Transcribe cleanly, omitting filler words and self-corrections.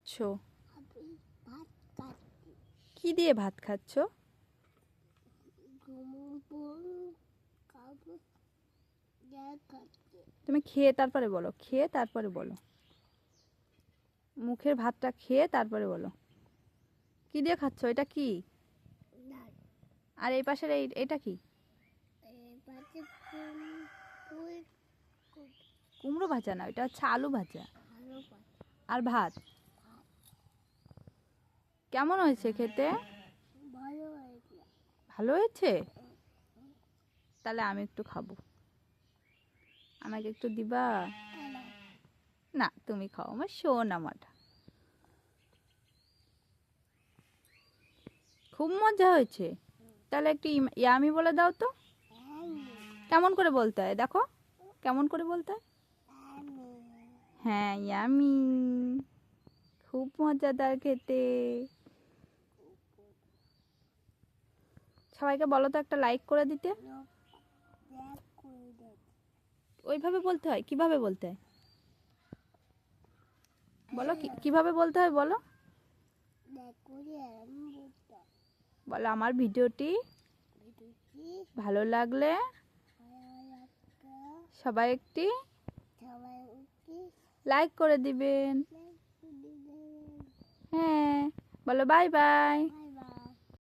খাচ্ছো? আমি ভাত খাচ্ছি। কি দিয়ে ভাত খাচ্ছো? খাবো যা খাচ্ছি। তুমি খেয়ে তারপরে বলো, খেয়ে তারপরে বলো। মুখের ভাতটা খেয়ে তারপরে বলো কি দিয়ে খাচ্ছো। এটা কি? ডাল। আর এই পাশের এটা কি? পাশে ফুল কুমড়ো ভাজা না, এটা হচ্ছে আলু ভাজা। ভালো পাই। আর ভাত। কেমন হয়েছে খেতে? ভালো হয়েছে। ভালো হয়েছে? তাহলে আমি একটু খাবো, আমাকে একটু দিবা? না, তুমি খাও, আমার সোনা মাটা। খুব মজা হয়েছে। তাহলে একটু ইয়ামি বলে দাও তো। কেমন করে বলতে হয় দেখো, কেমন করে বলতে হয়? হ্যাঁ, ইয়ামি। খুব মজাদার খেতে। সবাইকে বলো তো একটা লাইক করে দিতে। ওইভাবে বলতে হয়? কিভাবে বলতে হয় বলো, কিভাবে বলতে হয় বলো। বলো আমার ভিডিওটি ভালো লাগলে সবাই একটি লাইক করে দিবেন। হ্যাঁ, বলো বাই বাই।